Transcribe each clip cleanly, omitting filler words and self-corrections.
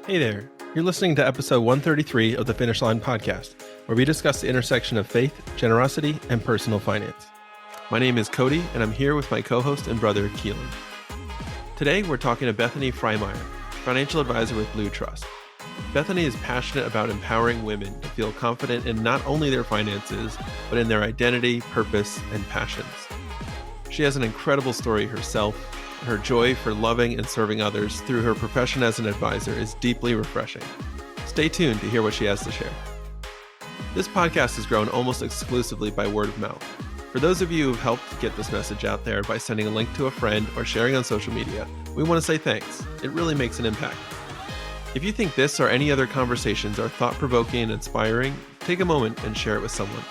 Hey there. You're listening to episode 133 of the Finish Line podcast, where we discuss the intersection of faith, generosity, and personal finance. My name is Cody, and I'm here with my co-host and brother, Keelan. Today, we're talking to Bethany Frymire, financial advisor with Blue Trust. Bethany is passionate about empowering women to feel confident in not only their finances, but in their identity, purpose, and passions. She has an incredible story herself. Her joy for loving and serving others through her profession as an advisor is deeply refreshing. Stay tuned to hear what she has to share. This podcast has grown almost exclusively by word of mouth. For those of you who've helped get this message out there by sending a link to a friend or sharing on social media, we want to say thanks. It really makes an impact. If you think this or any other conversations are thought-provoking and inspiring, take a moment and share it with someone.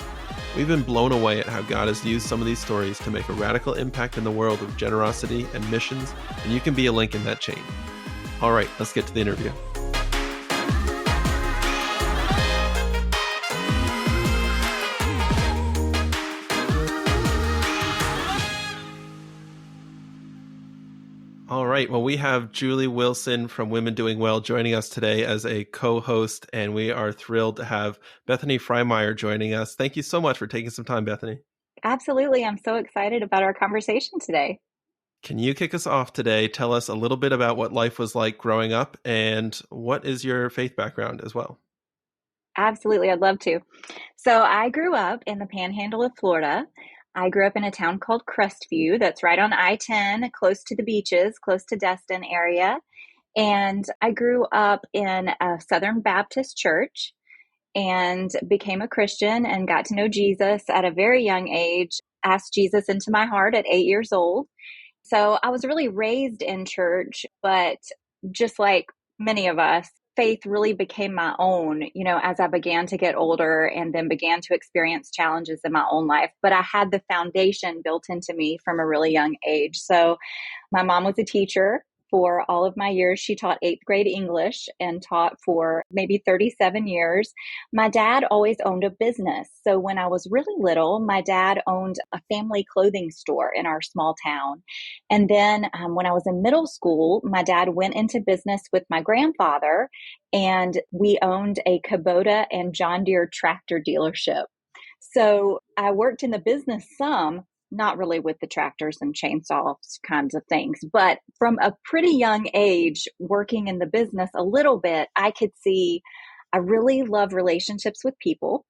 We've been blown away at how God has used some of these stories to make a radical impact in the world of generosity and missions, and you can be a link in that chain. All right, let's get to the interview. All right. Well, we have Julie Wilson from Women Doing Well joining us today as a co-host, and we are thrilled to have Bethany Frymire joining us. Thank you so much for taking some time, Bethany. Absolutely. I'm so excited about our conversation today. Can you kick us off today? Tell us a little bit about what life was like growing up, and what is your faith background as well? Absolutely. I'd love to. So I grew up in the Panhandle of Florida. I grew up in a town called Crestview that's right on I-10, close to the beaches, close to Destin area. And I grew up in a Southern Baptist church and became a Christian and got to know Jesus at a very young age, asked Jesus into my heart at 8 years old. So I was really raised in church, but just like many of us, faith really became my own, as I began to get older and then began to experience challenges in my own life. But I had the foundation built into me from a really young age. So my mom was a teacher. For all of my years, she taught 8th grade English and taught for maybe 37 years. My dad always owned a business. So when I was really little, my dad owned a family clothing store in our small town. And then when I was in middle school, my dad went into business with my grandfather, and we owned a Kubota and John Deere tractor dealership. So I worked in the business some, not really with the tractors and chainsaws kinds of things, but from a pretty young age, working in the business a little bit, I could see I really love relationships with people,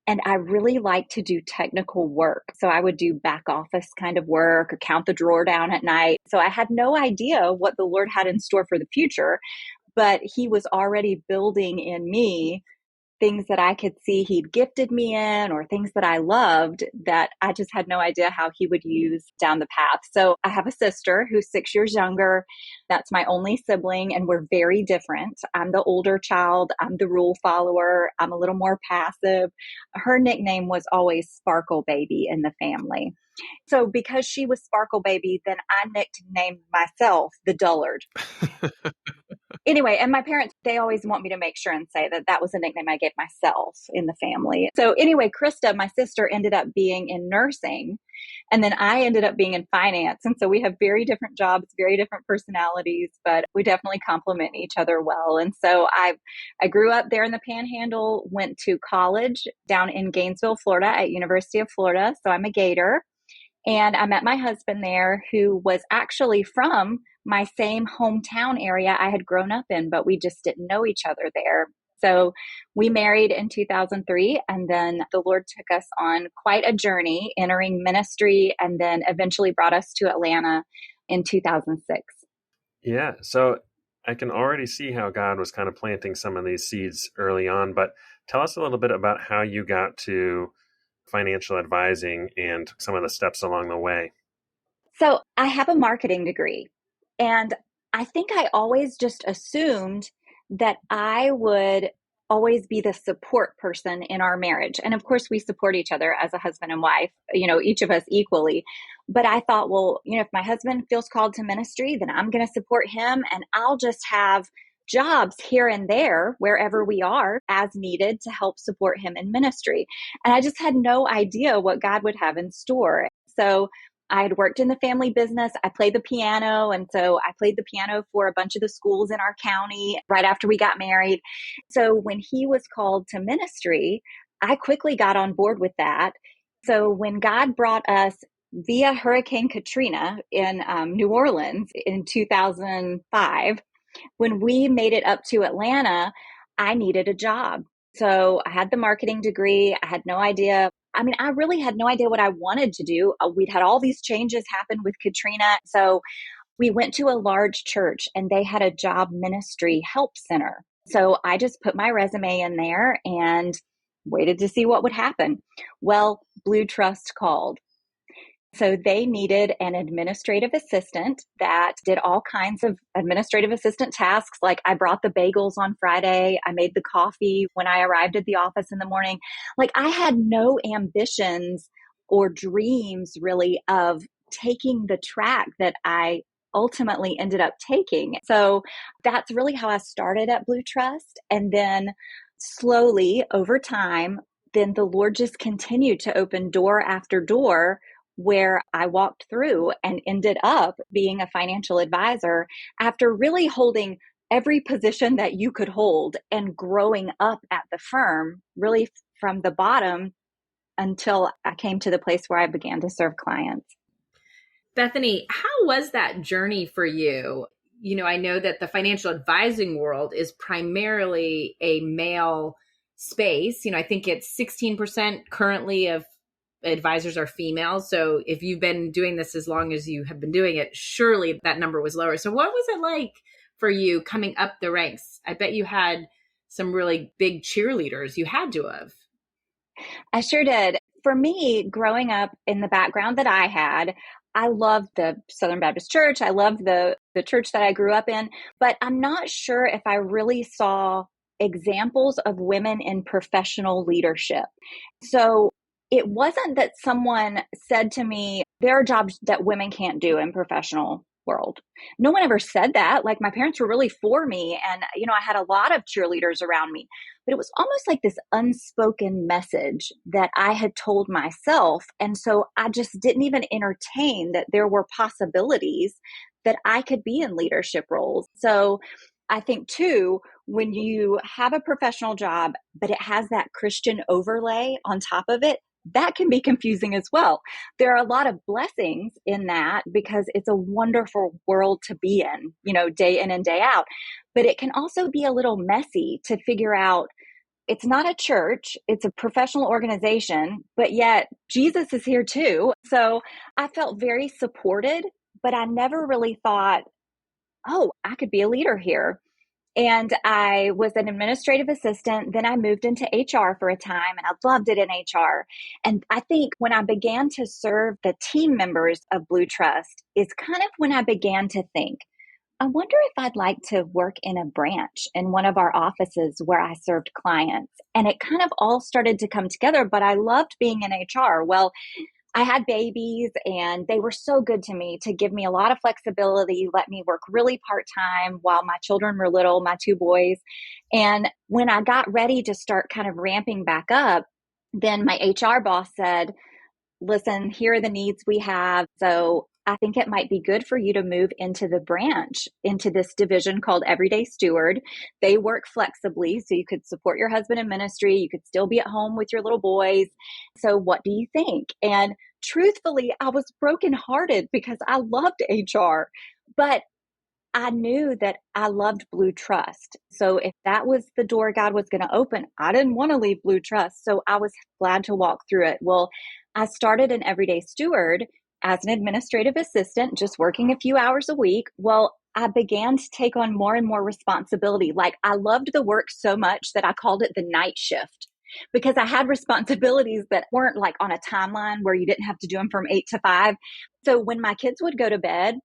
and I really like to do technical work. So I would do back office kind of work or count the drawer down at night. So I had no idea what the Lord had in store for the future, but He was already building in me things that I could see He'd gifted me in, or things that I loved that I just had no idea how He would use down the path. So I have a sister who's 6 years younger. That's my only sibling, and we're very different. I'm the older child. I'm the rule follower. I'm a little more passive. Her nickname was always Sparkle Baby in the family. So because she was Sparkle Baby, then I nicknamed myself the Dullard. Anyway, and my parents, they always want me to make sure and say that that was a nickname I gave myself in the family. So anyway, Krista, my sister, ended up being in nursing, and then I ended up being in finance. And so we have very different jobs, very different personalities, but we definitely complement each other well. And so I grew up there in the Panhandle, went to college down in Gainesville, Florida at University of Florida. So I'm a Gator. And I met my husband there, who was actually from my same hometown area I had grown up in, but we just didn't know each other there. So we married in 2003, and then the Lord took us on quite a journey, entering ministry, and then eventually brought us to Atlanta in 2006. Yeah, so I can already see how God was kind of planting some of these seeds early on, but tell us a little bit about how you got to financial advising and some of the steps along the way. So I have a marketing degree, and I think I always just assumed that I would always be the support person in our marriage. And of course, we support each other as a husband and wife, each of us equally. But I thought, well, if my husband feels called to ministry, then I'm going to support him, and I'll just have jobs here and there, wherever we are, as needed to help support him in ministry. And I just had no idea what God would have in store. So I had worked in the family business. I played the piano. And so I played the piano for a bunch of the schools in our county right after we got married. So when he was called to ministry, I quickly got on board with that. So when God brought us via Hurricane Katrina in New Orleans in 2005, when we made it up to Atlanta, I needed a job. So I had the marketing degree. I had no idea. I mean, I really had no idea what I wanted to do. We'd had all these changes happen with Katrina. So we went to a large church and they had a job ministry help center. So I just put my resume in there and waited to see what would happen. Well, Blue Trust called. So they needed an administrative assistant that did all kinds of administrative assistant tasks. Like I brought the bagels on Friday. I made the coffee when I arrived at the office in the morning. Like I had no ambitions or dreams really of taking the track that I ultimately ended up taking. So that's really how I started at Blue Trust. And then slowly over time, then the Lord just continued to open door after door where I walked through and ended up being a financial advisor after really holding every position that you could hold and growing up at the firm, really from the bottom until I came to the place where I began to serve clients. Bethany, how was that journey for you? You know, I know that the financial advising world is primarily a male space. You know, I think it's 16% currently of advisors are female. So if you've been doing this as long as you have been doing it, surely that number was lower. So what was it like for you coming up the ranks? I bet you had some really big cheerleaders. You had to have. I sure did. For me, growing up in the background that I had, I loved the Southern Baptist Church. I loved the church that I grew up in, but I'm not sure if I really saw examples of women in professional leadership. So it wasn't that someone said to me, there are jobs that women can't do in professional world. No one ever said that. Like my parents were really for me. And, you know, I had a lot of cheerleaders around me, but it was almost like this unspoken message that I had told myself. And so I just didn't even entertain that there were possibilities that I could be in leadership roles. So I think too, when you have a professional job, but it has that Christian overlay on top of it, that can be confusing as well. There are a lot of blessings in that because it's a wonderful world to be in, you know, day in and day out. But it can also be a little messy to figure out it's not a church, it's a professional organization, but yet Jesus is here too. So I felt very supported, but I never really thought, oh, I could be a leader here. And I was an administrative assistant. Then I moved into HR for a time and I loved it in HR. And I think when I began to serve the team members of Blue Trust is kind of when I began to think, I wonder if I'd like to work in a branch in one of our offices where I served clients. And it kind of all started to come together, but I loved being in HR. Well, I had babies and they were so good to me to give me a lot of flexibility, let me work really part-time while my children were little, my two boys. And when I got ready to start kind of ramping back up, then my HR boss said, listen, here are the needs we have. So I think it might be good for you to move into the branch, into this division called Everyday Steward. They work flexibly, so you could support your husband in ministry. You could still be at home with your little boys. So what do you think? And truthfully, I was brokenhearted because I loved HR, but I knew that I loved Blue Trust. So if that was the door God was going to open, I didn't want to leave Blue Trust. So I was glad to walk through it. Well, I started an Everyday Steward as an administrative assistant, just working a few hours a week. Well, I began to take on more and more responsibility. Like I loved the work so much that I called it the night shift because I had responsibilities that weren't like on a timeline where you didn't have to do them from 8 to 5. So when my kids would go to bed,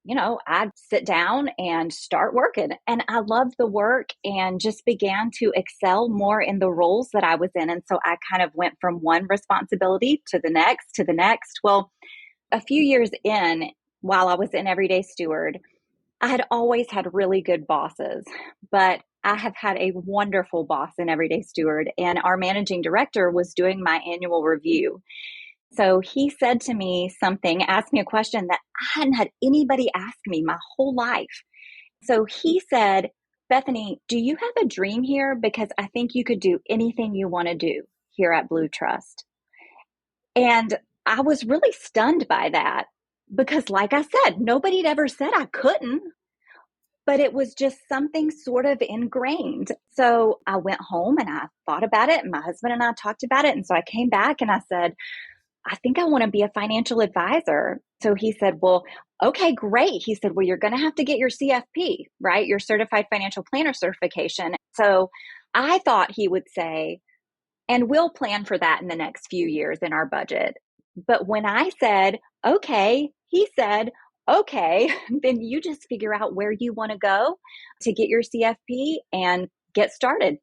you know, I'd sit down and start working. And I loved the work and just began to excel more in the roles that I was in. And so I kind of went from one responsibility to the next, to the next. Well, a few years in, while I was in Everyday Steward, I had always had really good bosses, but I have had a wonderful boss in Everyday Steward. And our managing director was doing my annual review. So he said to me something, asked me a question that I hadn't had anybody ask me my whole life. So he said, Bethany, do you have a dream here? Because I think you could do anything you want to do here at Blue Trust. And I was really stunned by that because, like I said, nobody had ever said I couldn't, but it was just something sort of ingrained. So I went home and I thought about it, and my husband and I talked about it. And so I came back and I said, I think I want to be a financial advisor. So he said, well, okay, great. He said, well, you're going to have to get your CFP, right? Your certified financial planner certification. So I thought he would say, and we'll plan for that in the next few years in our budget. But when I said, okay, he said, okay, then you just figure out where you want to go to get your CFP and get started.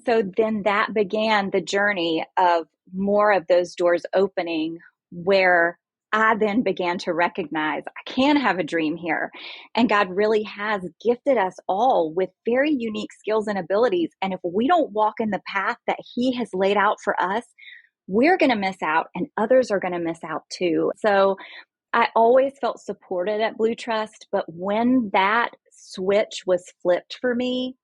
So then that began the journey of more of those doors opening, where I then began to recognize I can have a dream here. And God really has gifted us all with very unique skills and abilities. And if we don't walk in the path that He has laid out for us, we're going to miss out, and others are going to miss out too. So I always felt supported at Blue Trust, but when that switch was flipped for me,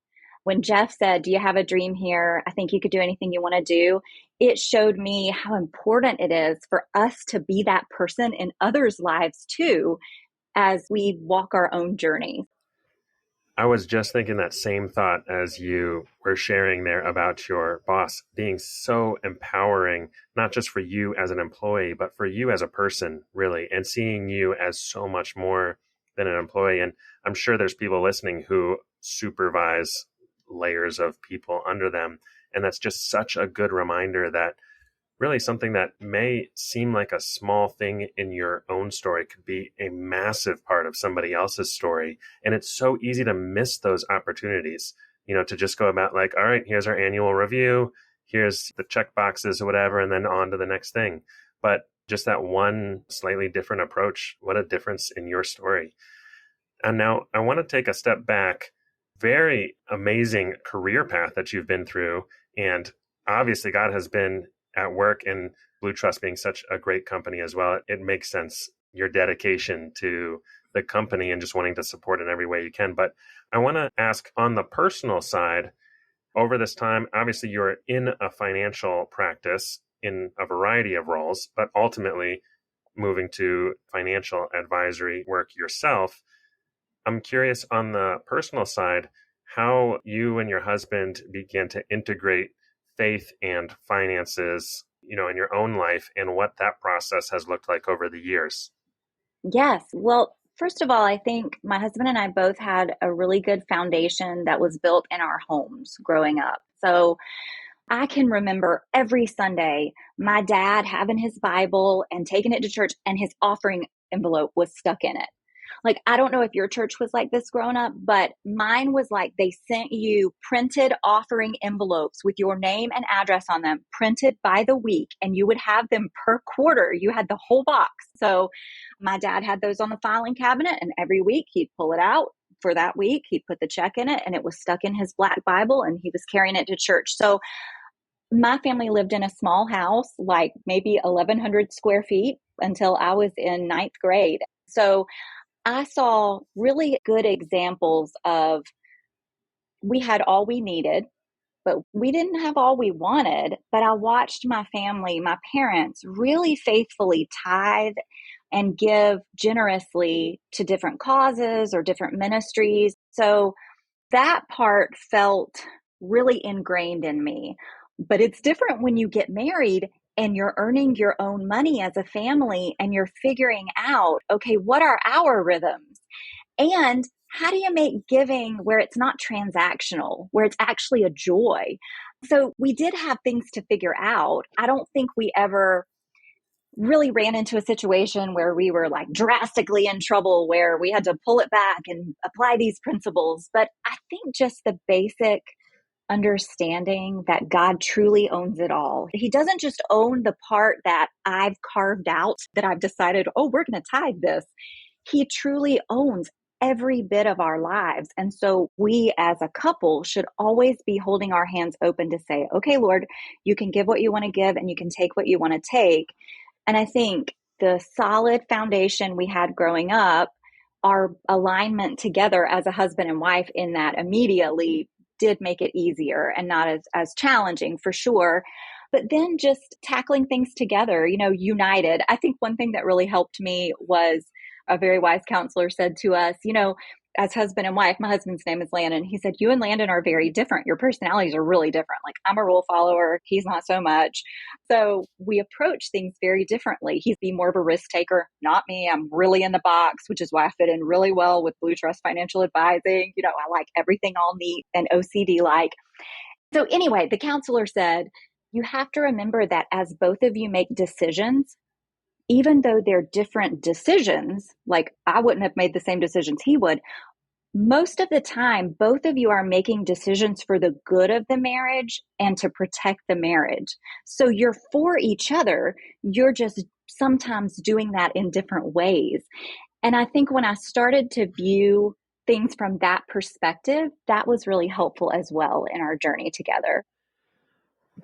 when Jeff said, do you have a dream here? I think you could do anything you want to do. It showed me how important it is for us to be that person in others' lives too, as we walk our own journey. I was just thinking that same thought as you were sharing there about your boss being so empowering, not just for you as an employee, but for you as a person, really, and seeing you as so much more than an employee. And I'm sure there's people listening who supervise layers of people under them. And that's just such a good reminder that really something that may seem like a small thing in your own story could be a massive part of somebody else's story. And it's so easy to miss those opportunities, to just go about like, all right, here's our annual review, here's the check boxes or whatever, and then on to the next thing. But just that one slightly different approach, what a difference in your story. And now I want to take a step back. Very amazing career path that you've been through. And obviously God has been at work in Blue Trust being such a great company as well. It makes sense, your dedication to the company and just wanting to support in every way you can. But I want to ask on the personal side, over this time, obviously you're in a financial practice in a variety of roles, but ultimately moving to financial advisory work yourself. I'm curious on the personal side, how you and your husband began to integrate faith and finances, in your own life, and what that process has looked like over the years. Yes. Well, first of all, I think my husband and I both had a really good foundation that was built in our homes growing up. So I can remember every Sunday, my dad having his Bible and taking it to church, and his offering envelope was stuck in it. Like, I don't know if your church was like this growing up, but mine was like they sent you printed offering envelopes with your name and address on them, printed by the week, and you would have them per quarter. You had the whole box. So my dad had those on the filing cabinet, and every week he'd pull it out for that week. He'd put the check in it, and it was stuck in his black Bible, and he was carrying it to church. So my family lived in a small house, like maybe 1,100 square feet, until I was in ninth grade. So I saw really good examples of, we had all we needed, but we didn't have all we wanted. But I watched my family, my parents, really faithfully tithe and give generously to different causes or different ministries. So that part felt really ingrained in me. But it's different when you get married and you're earning your own money as a family, and you're figuring out, okay, what are our rhythms? And how do you make giving where it's not transactional, where it's actually a joy? So we did have things to figure out. I don't think we ever really ran into a situation where we were like drastically in trouble, where we had to pull it back and apply these principles. But I think just the basic understanding that God truly owns it all. He doesn't just own the part that I've carved out, that I've decided, oh, we're going to tithe this. He truly owns every bit of our lives. And so we as a couple should always be holding our hands open to say, okay, Lord, you can give what you want to give, and you can take what you want to take. And I think the solid foundation we had growing up, our alignment together as a husband and wife in that immediately did make it easier and not as challenging for sure. But then just tackling things together, united. I think one thing that really helped me was a very wise counselor said to us, as husband and wife, my husband's name is Landon. He said, you and Landon are very different. Your personalities are really different. Like, I'm a rule follower. He's not so much. So we approach things very differently. He's be more of a risk taker, not me. I'm really in the box, which is why I fit in really well with Blue Trust Financial Advising. I like everything all neat and OCD like. So anyway, the counselor said, you have to remember that as both of you make decisions, even though they're different decisions, like I wouldn't have made the same decisions he would, most of the time, both of you are making decisions for the good of the marriage and to protect the marriage. So you're for each other. You're just sometimes doing that in different ways. And I think when I started to view things from that perspective, that was really helpful as well in our journey together.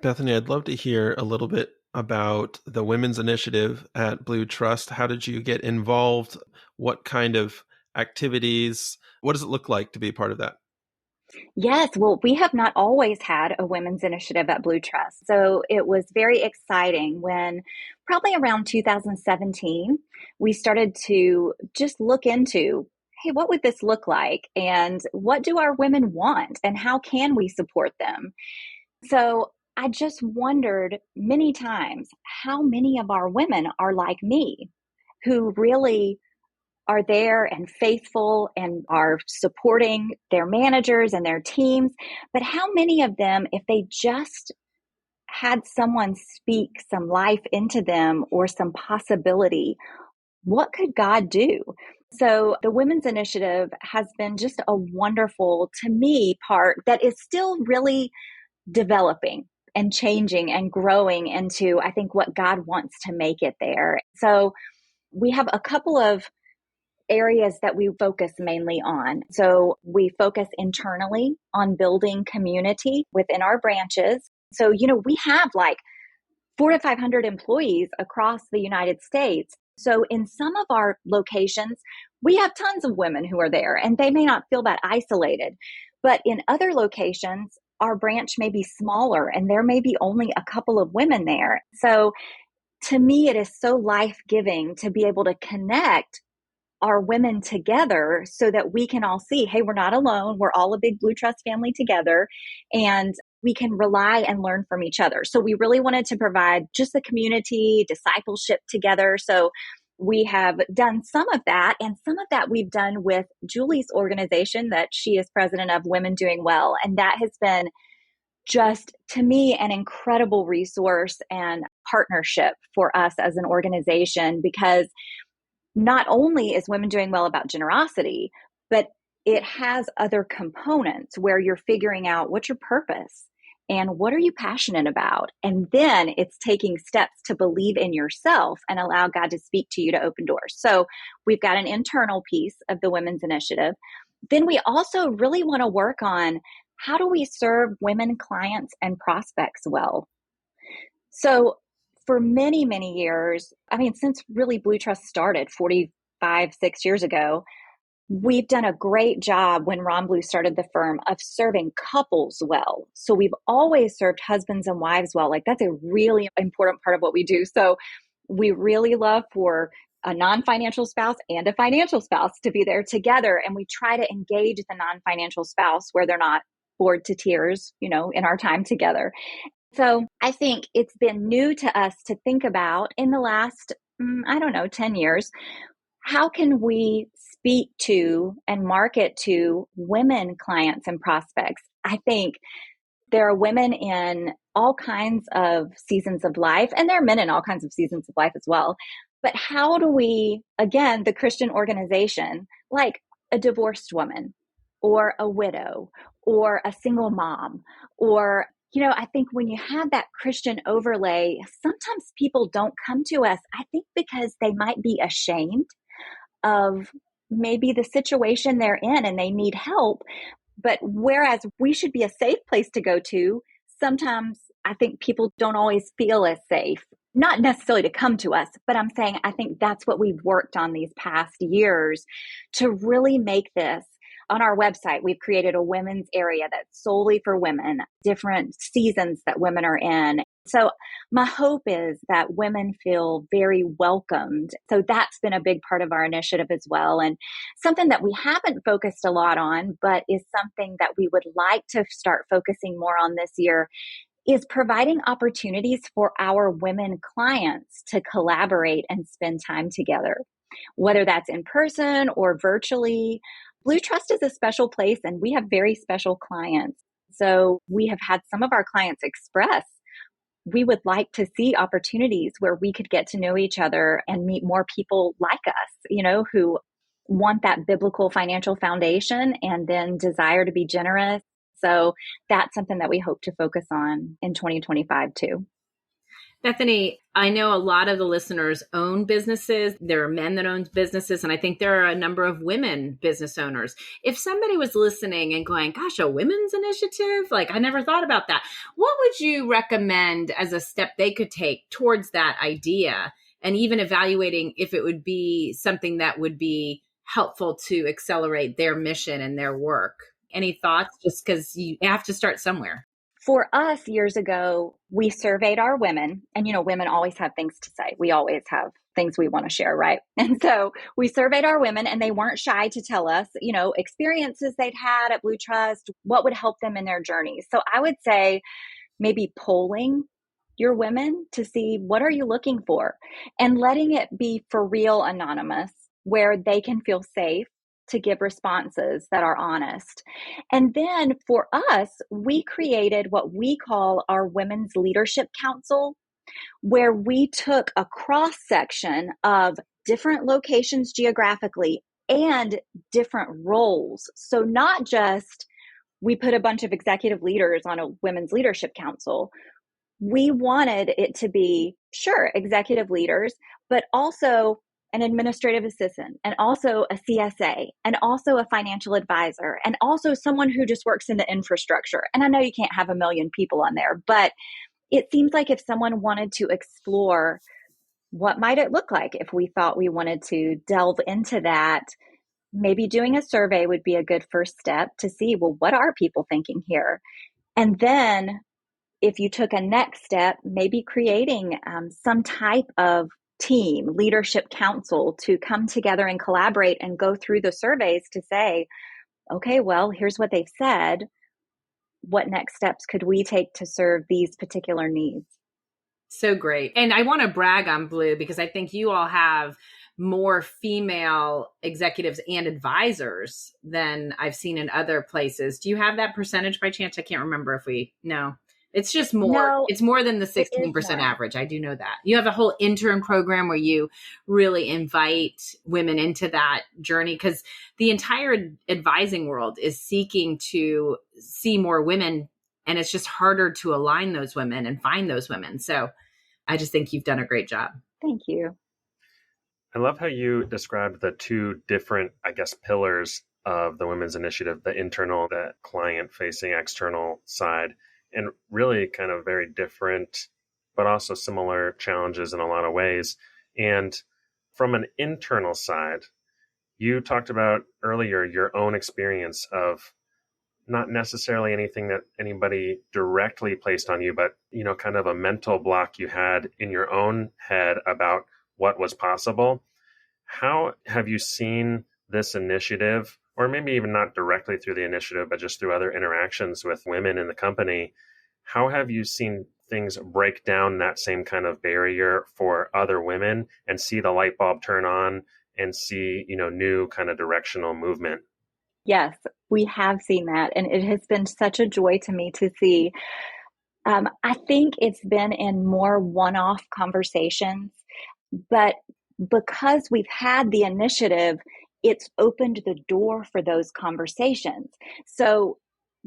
Bethany, I'd love to hear a little bit about the Women's Initiative at Blue Trust. How did you get involved? What kind of activities? What does it look like to be a part of that? Yes, well, we have not always had a women's initiative at Blue Trust. So it was very exciting when probably around 2017, we started to just look into, hey, what would this look like? And what do our women want? And how can we support them? So I just wondered many times how many of our women are like me, who really are there and faithful and are supporting their managers and their teams. But how many of them, if they just had someone speak some life into them or some possibility, what could God do? So the Women's Initiative has been just a wonderful, to me, part that is still really developing and changing and growing into, I think, what God wants to make it there. So we have a couple of areas that we focus mainly on. So we focus internally on building community within our branches. So, we have like 400 to 500 employees across the United States. So in some of our locations, we have tons of women who are there and they may not feel that isolated. But in other locations, our branch may be smaller and there may be only a couple of women there. So to me, it is so life-giving to be able to connect our women together so that we can all see, hey, we're not alone. We're all a big Blue Trust family together, and we can rely and learn from each other. So we really wanted to provide just the community discipleship together. So we have done some of that, and some of that we've done with Julie's organization that she is president of, Women Doing Well. And that has been just, to me, an incredible resource and partnership for us as an organization, because not only is Women Doing Well about generosity, but it has other components where you're figuring out what's your purpose and what are you passionate about. And then it's taking steps to believe in yourself and allow God to speak to you to open doors. So we've got an internal piece of the Women's Initiative. Then we also really want to work on, how do we serve women clients and prospects well? So for many, many years, since really Blue Trust started 6 years ago, we've done a great job when Ron Blue started the firm of serving couples well. So we've always served husbands and wives well. Like, that's a really important part of what we do. So we really love for a non-financial spouse and a financial spouse to be there together. And we try to engage the non-financial spouse where they're not bored to tears, in our time together. So I think it's been new to us to think about in the last, 10 years, how can we speak to and market to women clients and prospects? I think there are women in all kinds of seasons of life, and there are men in all kinds of seasons of life as well. But how do we, again, the Christian organization, like a divorced woman or a widow or a single mom, or I think when you have that Christian overlay, sometimes people don't come to us, I think because they might be ashamed of maybe the situation they're in and they need help. But whereas we should be a safe place to go to, sometimes I think people don't always feel as safe not necessarily to come to us, but I'm saying I think that's what we've worked on these past years to really make this. On our website, we've created a women's area that's solely for women, different seasons that women are in. So my hope is that women feel very welcomed. So that's been a big part of our initiative as well. And something that we haven't focused a lot on, but is something that we would like to start focusing more on this year, is providing opportunities for our women clients to collaborate and spend time together, whether that's in person or virtually. Blue Trust is a special place and we have very special clients. So we have had some of our clients express we would like to see opportunities where we could get to know each other and meet more people like us, who want that biblical financial foundation and then desire to be generous. So that's something that we hope to focus on in 2025 too. Bethany, I know a lot of the listeners own businesses. There are men that own businesses, and I think there are a number of women business owners. If somebody was listening and going, gosh, a women's initiative? Like, I never thought about that. What would you recommend as a step they could take towards that idea, and even evaluating if it would be something that would be helpful to accelerate their mission and their work? Any thoughts? Just because you have to start somewhere. For us years ago, we surveyed our women, and women always have things to say. We always have things we want to share, right? And so we surveyed our women, and they weren't shy to tell us, experiences they'd had at Blue Trust, what would help them in their journey. So I would say maybe polling your women to see what are you looking for, and letting it be for real anonymous, where they can feel safe to give responses that are honest. And then for us, we created what we call our Women's Leadership Council, where we took a cross section of different locations geographically and different roles. So not just we put a bunch of executive leaders on a Women's Leadership Council. We wanted it to be, sure, executive leaders, but also an administrative assistant, and also a CSA, and also a financial advisor, and also someone who just works in the infrastructure. And I know you can't have a million people on there, but it seems like if someone wanted to explore what might it look like if we thought we wanted to delve into that, maybe doing a survey would be a good first step to see, well, what are people thinking here? And then if you took a next step, maybe creating some type of team, leadership council to come together and collaborate and go through the surveys to say, okay, well, here's what they've said. What next steps could we take to serve these particular needs? So great. And I want to brag on Blue because I think you all have more female executives and advisors than I've seen in other places. Do you have that percentage by chance? I can't remember if no. It's just more. No, it's more than the 16% average. I do know that. You have a whole intern program where you really invite women into that journey, because the entire advising world is seeking to see more women, and it's just harder to align those women and find those women. So I just think you've done a great job. Thank you. I love how you described the two different, pillars of the Women's Initiative, the internal, the client-facing external side. And really kind of very different, but also similar challenges in a lot of ways. And from an internal side, you talked about earlier your own experience of not necessarily anything that anybody directly placed on you, but, kind of a mental block you had in your own head about what was possible. How have you seen this initiative, or maybe even not directly through the initiative, but just through other interactions with women in the company? How have you seen things break down that same kind of barrier for other women and see the light bulb turn on and see, new kind of directional movement? Yes, we have seen that. And it has been such a joy to me to see. I think it's been in more one-off conversations, but because we've had the initiative, it's opened the door for those conversations. So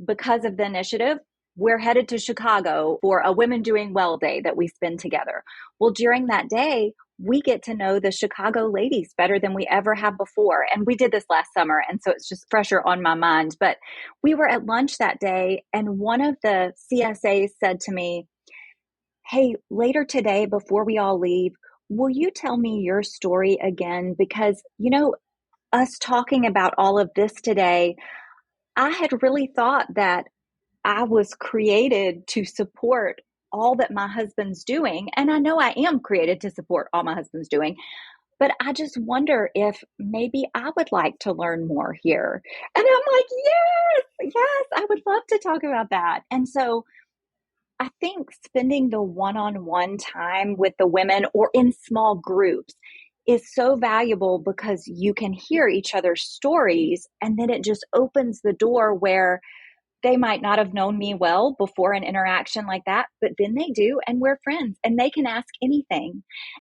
because of the initiative, we're headed to Chicago for a Women Doing Well Day that we spend together. Well, during that day, we get to know the Chicago ladies better than we ever have before. And we did this last summer, and so it's just fresher on my mind. But we were at lunch that day, and one of the CSAs said to me, hey, later today, before we all leave, will you tell me your story again? Because, us talking about all of this today, I had really thought that I was created to support all that my husband's doing. And I know I am created to support all my husband's doing. But I just wonder if maybe I would like to learn more here. And I'm like, yes, I would love to talk about that. And so I think spending the one-on-one time with the women or in small groups is so valuable because you can hear each other's stories, and then it just opens the door where they might not have known me well before an interaction like that, but then they do, and we're friends, and they can ask anything.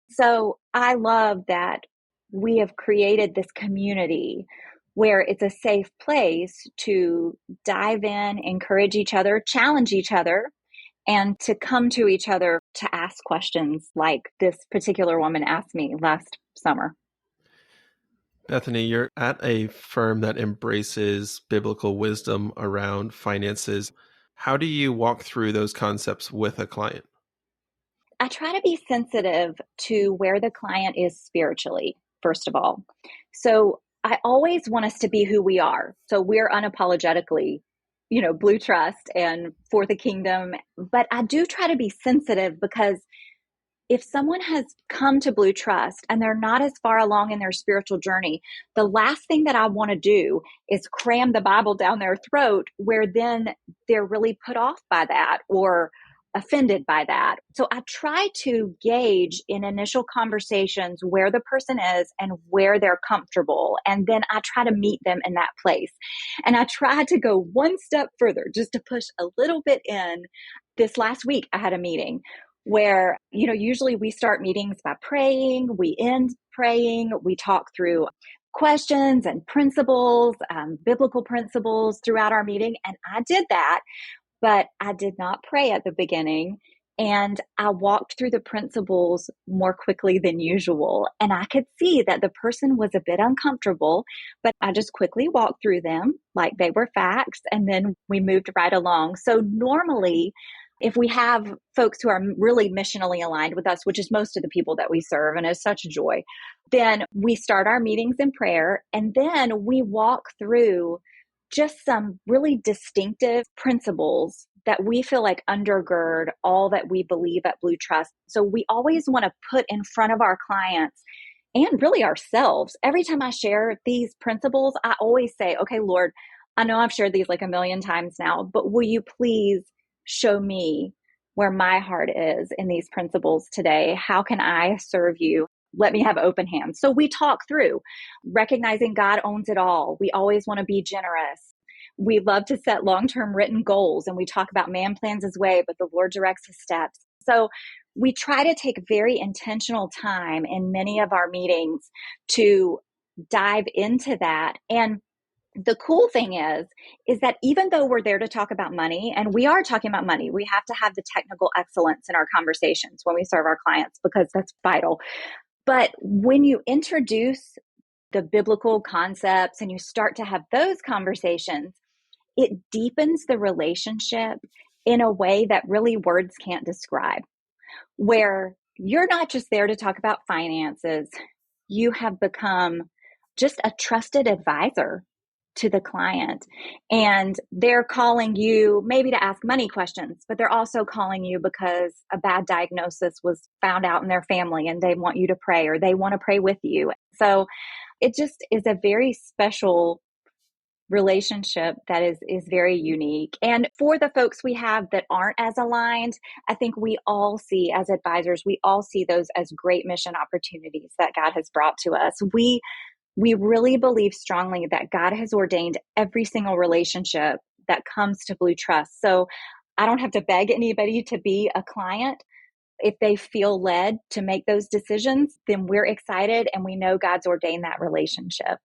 So I love that we have created this community where it's a safe place to dive in, encourage each other, challenge each other, and to come to each other to ask questions like this particular woman asked me last summer. Bethany, you're at a firm that embraces biblical wisdom around finances. How do you walk through those concepts with a client? I try to be sensitive to where the client is spiritually, first of all. So I always want us to be who we are. So we're unapologetically, Blue Trust and for the kingdom. But I do try to be sensitive because if someone has come to Blue Trust and they're not as far along in their spiritual journey, the last thing that I want to do is cram the Bible down their throat where then they're really put off by that or offended by that. So I try to gauge in initial conversations where the person is and where they're comfortable. And then I try to meet them in that place. And I try to go one step further just to push a little bit in. This last week, I had a meeting where, usually we start meetings by praying, we end praying, we talk through questions and principles, biblical principles throughout our meeting. And I did that. But I did not pray at the beginning, and I walked through the principles more quickly than usual. And I could see that the person was a bit uncomfortable, but I just quickly walked through them like they were facts, and then we moved right along. So normally, if we have folks who are really missionally aligned with us, which is most of the people that we serve, and is such a joy, then we start our meetings in prayer, and then we walk through just some really distinctive principles that we feel like undergird all that we believe at Blue Trust. So we always want to put in front of our clients and really ourselves. Every time I share these principles, I always say, okay, Lord, I know I've shared these like a million times now, but will you please show me where my heart is in these principles today? How can I serve you? Let me have open hands. So we talk through recognizing God owns it all. We always want to be generous. We love to set long-term written goals, and we talk about man plans his way, but the Lord directs his steps. So we try to take very intentional time in many of our meetings to dive into that. And the cool thing is that even though we're there to talk about money, and we are talking about money, we have to have the technical excellence in our conversations when we serve our clients because that's vital. But when you introduce the biblical concepts and you start to have those conversations, it deepens the relationship in a way that really words can't describe, where you're not just there to talk about finances. You have become just a trusted advisor to the client. And they're calling you maybe to ask money questions, but they're also calling you because a bad diagnosis was found out in their family and they want you to pray or they want to pray with you. So it just is a very special relationship that is very unique. And for the folks we have that aren't as aligned, I think we all see as advisors, we all see those as great mission opportunities that God has brought to us. We really believe strongly that God has ordained every single relationship that comes to Blue Trust. So I don't have to beg anybody to be a client. If they feel led to make those decisions, then we're excited and we know God's ordained that relationship.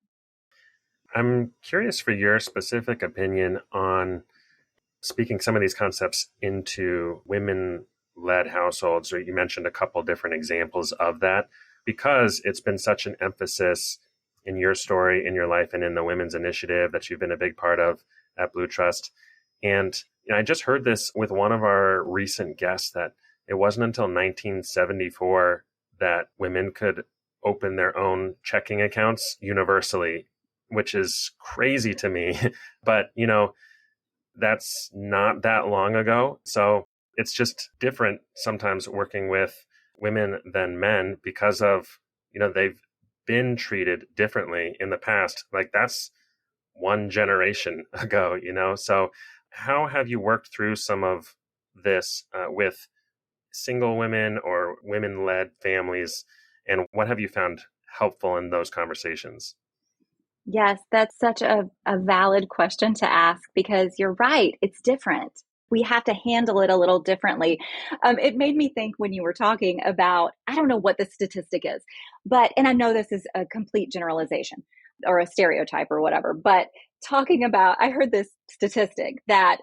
I'm curious for your specific opinion on speaking some of these concepts into women-led households, or you mentioned a couple different examples of that, because it's been such an emphasis in your story, in your life, and in the Women's Initiative that you've been a big part of at Blue Trust. And I just heard this with one of our recent guests, that it wasn't until 1974 that women could open their own checking accounts universally, which is crazy to me. But, that's not that long ago. So it's just different sometimes working with women than men because of, they've been treated differently in the past. Like that's one generation ago, So how have you worked through some of this with single women or women-led families? And what have you found helpful in those conversations? Yes, that's such a valid question to ask because you're right. It's different. We have to handle it a little differently. It made me think when you were talking about, I don't know what the statistic is, and I know this is a complete generalization or a stereotype or whatever, but talking about, I heard this statistic that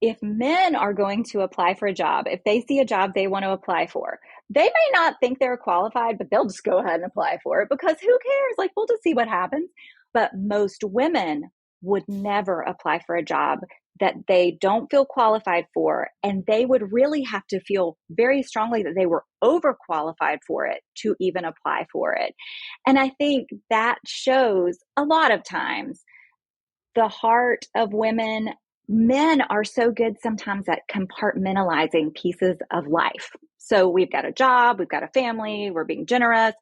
if men are going to apply for a job, if they see a job they want to apply for, they may not think they're qualified, but they'll just go ahead and apply for it because who cares? Like, we'll just see what happens. But most women would never apply for a job that they don't feel qualified for. And they would really have to feel very strongly that they were overqualified for it to even apply for it. And I think that shows a lot of times the heart of women. Men are so good sometimes at compartmentalizing pieces of life. So we've got a job, we've got a family, we're being generous.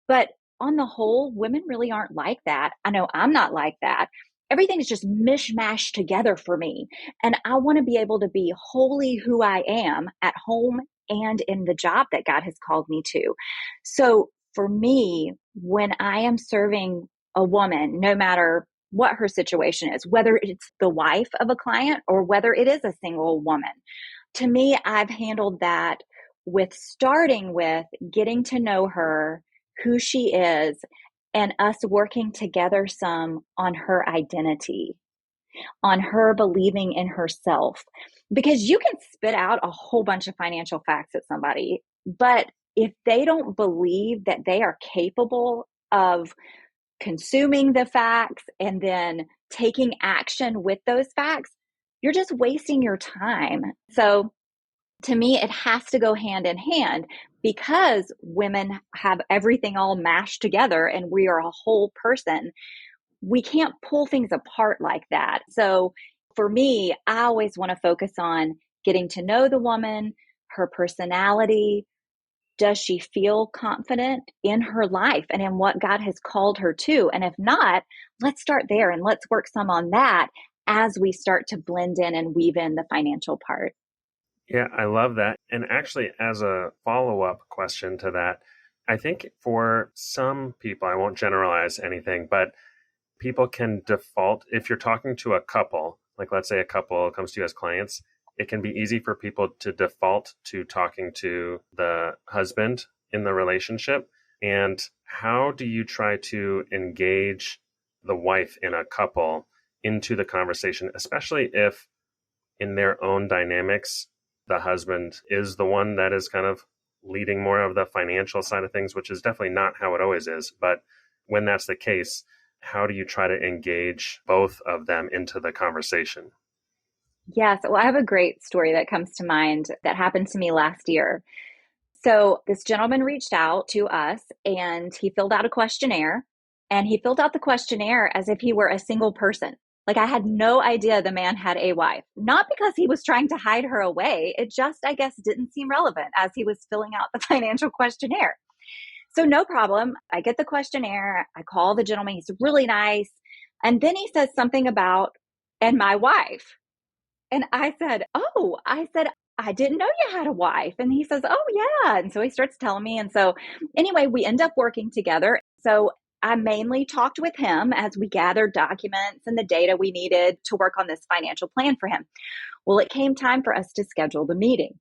But on the whole, women really aren't like that. I know I'm not like that. Everything's just mishmashed together for me. And I want to be able to be wholly who I am at home and in the job that God has called me to. So for me, when I am serving a woman, no matter what her situation is, whether it's the wife of a client or whether it is a single woman, to me, I've handled that with starting with getting to know her, who she is, and us working together some on her identity, on her believing in herself. Because you can spit out a whole bunch of financial facts at somebody, but if they don't believe that they are capable of consuming the facts and then taking action with those facts, you're just wasting your time. So to me, it has to go hand in hand because women have everything all mashed together and we are a whole person. We can't pull things apart like that. So for me, I always want to focus on getting to know the woman, her personality. Does she feel confident in her life and in what God has called her to? And if not, let's start there and let's work some on that as we start to blend in and weave in the financial part. Yeah, I love that. And actually, as a follow-up question to that, I think for some people, I won't generalize anything, but people can default, if you're talking to a couple, like let's say a couple comes to you as clients, it can be easy for people to default to talking to the husband in the relationship. And how do you try to engage the wife in a couple into the conversation, especially if in their own dynamics, the husband is the one that is kind of leading more of the financial side of things, which is definitely not how it always is. But when that's the case, how do you try to engage both of them into the conversation? Yes. Well, I have a great story that comes to mind that happened to me last year. So this gentleman reached out to us and he filled out a questionnaire, and he filled out the questionnaire as if he were a single person. Like, I had no idea the man had a wife, not because he was trying to hide her away. It just, I guess, didn't seem relevant as he was filling out the financial questionnaire. So no problem. I get the questionnaire. I call the gentleman. He's really nice. And then he says something about, and my wife. And I said, I didn't know you had a wife. And he says, oh, yeah. And so he starts telling me. And so anyway, we end up working together. So I mainly talked with him as we gathered documents and the data we needed to work on this financial plan for him. Well, it came time for us to schedule the meeting.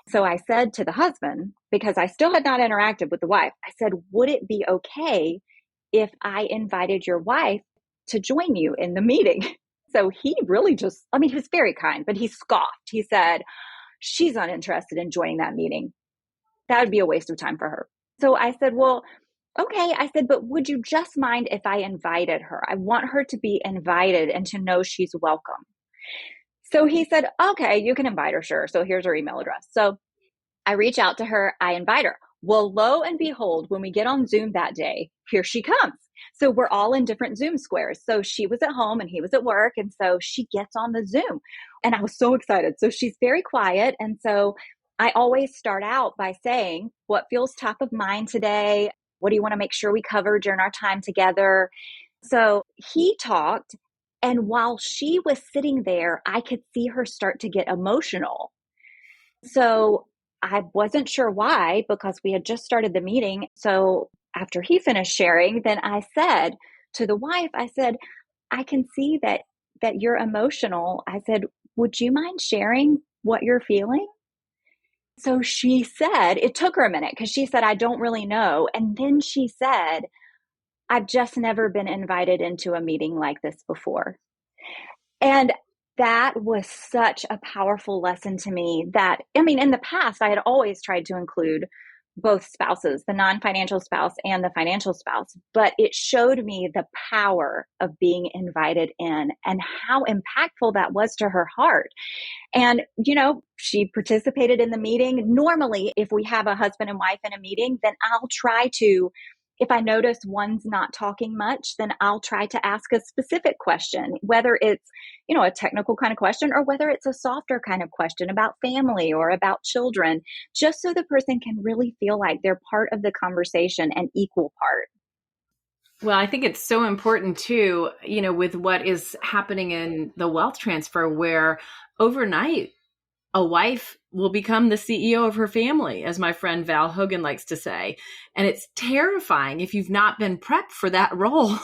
So I said to the husband, because I still had not interacted with the wife, I said, would it be okay if I invited your wife to join you in the meeting? So he really just, he was very kind, but he scoffed. He said, she's uninterested in joining that meeting. That would be a waste of time for her. So I said, well, okay. I said, but would you just mind if I invited her? I want her to be invited and to know she's welcome. So he said, okay, you can invite her, sure. So here's her email address. So I reach out to her, I invite her. Well, lo and behold, when we get on Zoom that day, here she comes. So we're all in different Zoom squares. So she was at home and he was at work. And so she gets on the Zoom and I was so excited. So she's very quiet. And so I always start out by saying, what feels top of mind today? What do you want to make sure we cover during our time together? So he talked. And while she was sitting there, I could see her start to get emotional. So I wasn't sure why, because we had just started the meeting. So after he finished sharing, then I said to the wife, I said, I can see that you're emotional. I said, would you mind sharing what you're feeling? So she said, it took her a minute because she said, I don't really know. And then she said, I've just never been invited into a meeting like this before. And that was such a powerful lesson to me that, I mean, in the past, I had always tried to include both spouses, the non-financial spouse and the financial spouse, but it showed me the power of being invited in and how impactful that was to her heart. And, she participated in the meeting. Normally, if we have a husband and wife in a meeting, then I'll try to, if I notice one's not talking much, then I'll try to ask a specific question, whether it's, a technical kind of question or whether it's a softer kind of question about family or about children, just so the person can really feel like they're part of the conversation and equal part. Well, I think it's so important too, with what is happening in the wealth transfer, where overnight a wife will become the CEO of her family, as my friend Val Hogan likes to say. And it's terrifying if you've not been prepped for that role.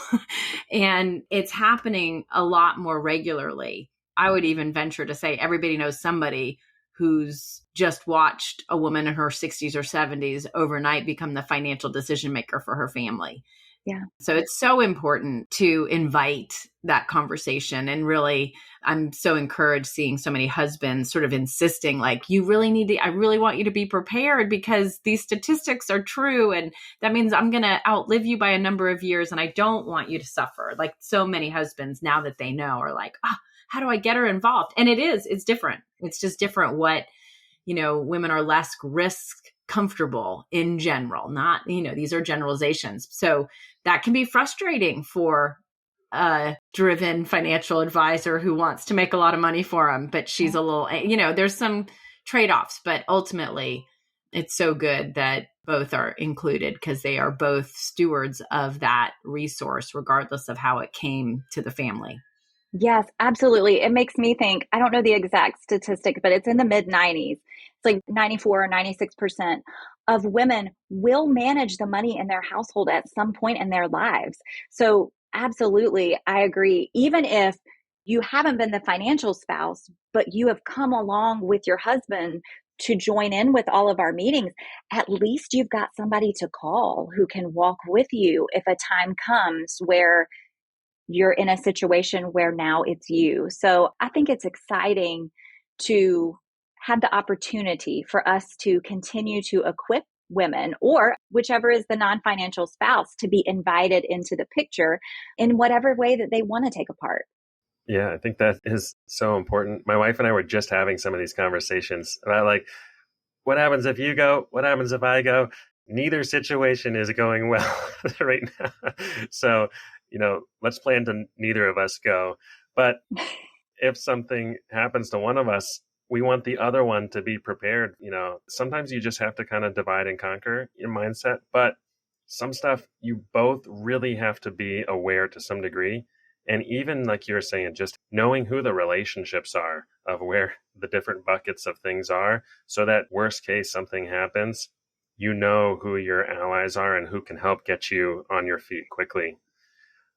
And it's happening a lot more regularly. I would even venture to say everybody knows somebody who's just watched a woman in her 60s or 70s overnight become the financial decision maker for her family. Yeah. So it's so important to invite that conversation. And really, I'm so encouraged seeing so many husbands sort of insisting, like, I really want you to be prepared because these statistics are true. And that means I'm going to outlive you by a number of years. And I don't want you to suffer. Like so many husbands now that they know are like, how do I get her involved? And it's different. It's just different what, women are less risk comfortable in general, not, these are generalizations. So that can be frustrating for a driven financial advisor who wants to make a lot of money for him, but she's a little, there's some trade-offs, but ultimately it's so good that both are included because they are both stewards of that resource, regardless of how it came to the family. Yes, absolutely. It makes me think, I don't know the exact statistic, but it's in the mid-90s. It's like 94 or 96% of women will manage the money in their household at some point in their lives. So absolutely, I agree. Even if you haven't been the financial spouse, but you have come along with your husband to join in with all of our meetings, at least you've got somebody to call who can walk with you if a time comes where you're in a situation where now it's you. So I think it's exciting to have the opportunity for us to continue to equip women, or whichever is the non-financial spouse, to be invited into the picture in whatever way that they want to take a part. Yeah, I think that is so important. My wife and I were just having some of these conversations about like, what happens if you go? What happens if I go? Neither situation is going well right now. So, let's plan to neither of us go. But if something happens to one of us, we want the other one to be prepared. Sometimes you just have to kind of divide and conquer your mindset. But some stuff you both really have to be aware to some degree. And even like you were saying, just knowing who the relationships are of where the different buckets of things are, so that worst case something happens, you know who your allies are and who can help get you on your feet quickly.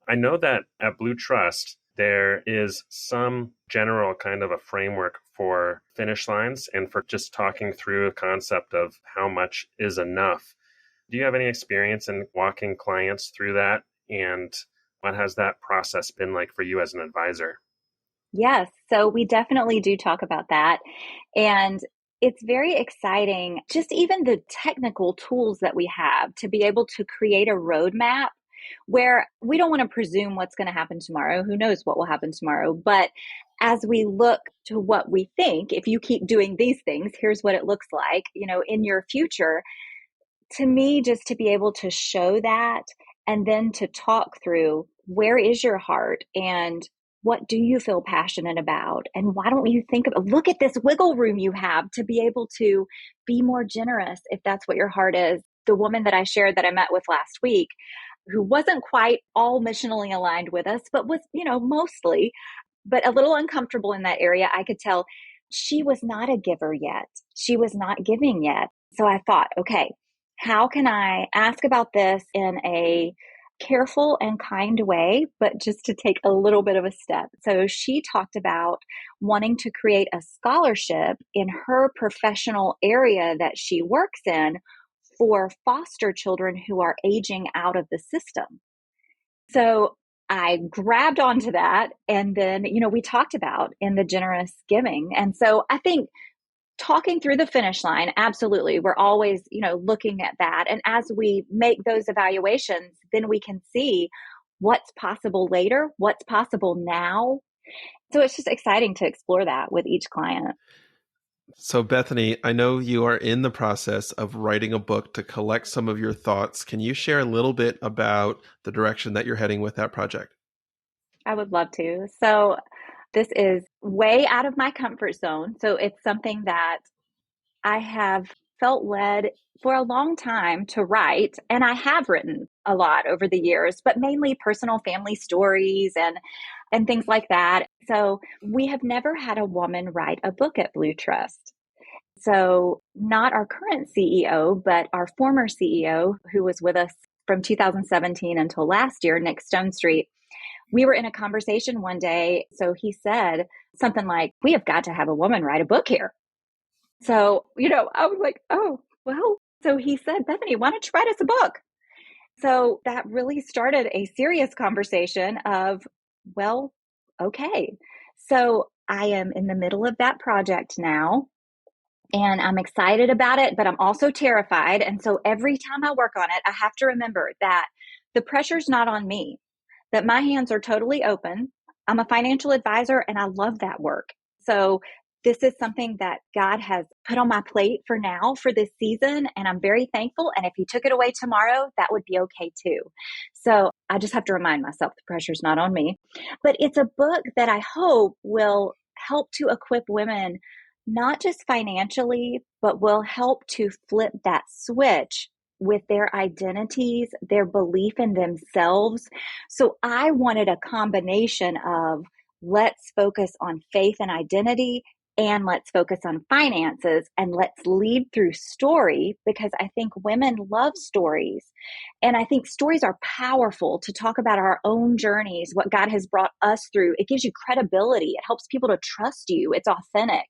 I know that at Blue Trust, there is some general kind of a framework for finish lines and for just talking through a concept of how much is enough. Do you have any experience in walking clients through that? And what has that process been like for you as an advisor? Yes, so we definitely do talk about that. And it's very exciting, just even the technical tools that we have to be able to create a roadmap where we don't want to presume what's going to happen tomorrow. Who knows what will happen tomorrow? But as we look to what we think, if you keep doing these things, here's what it looks like, in your future. To me, just to be able to show that and then to talk through where is your heart and what do you feel passionate about? And why don't you look at this wiggle room you have to be able to be more generous if that's what your heart is. The woman that I shared that I met with last week, who wasn't quite all missionally aligned with us, but was, mostly, but a little uncomfortable in that area. I could tell she was not a giver yet. She was not giving yet. So I thought, okay, how can I ask about this in a careful and kind way, but just to take a little bit of a step? So she talked about wanting to create a scholarship in her professional area that she works in for foster children who are aging out of the system. So I grabbed onto that. And then, we talked about in the generous giving. And so I think talking through the finish line, absolutely. We're always, looking at that. And as we make those evaluations, then we can see what's possible later, what's possible now. So it's just exciting to explore that with each client. So Bethany, I know you are in the process of writing a book to collect some of your thoughts. Can you share a little bit about the direction that you're heading with that project? I would love to. So this is way out of my comfort zone. So it's something that I have felt led for a long time to write. And I have written a lot over the years, but mainly personal family stories and things like that. So we have never had a woman write a book at Blue Trust. So not our current CEO, but our former CEO who was with us from 2017 until last year, Nick Stonestreet. We were in a conversation one day. So he said something like, we have got to have a woman write a book here. So, I was like, oh, well, so he said, Bethany, why don't you write us a book? So that really started a serious conversation of, well, okay. So I am in the middle of that project now. And I'm excited about it, but I'm also terrified. And so every time I work on it, I have to remember that the pressure's not on me, that my hands are totally open. I'm a financial advisor and I love that work. So this is something that God has put on my plate for now for this season. And I'm very thankful. And if he took it away tomorrow, that would be okay too. So I just have to remind myself the pressure's not on me. But it's a book that I hope will help to equip women, not just financially, but will help to flip that switch with their identities, their belief in themselves. So I wanted a combination of let's focus on faith and identity, and let's focus on finances, and let's lead through story, because I think women love stories. And I think stories are powerful to talk about our own journeys, what God has brought us through. It gives you credibility. It helps people to trust you. It's authentic.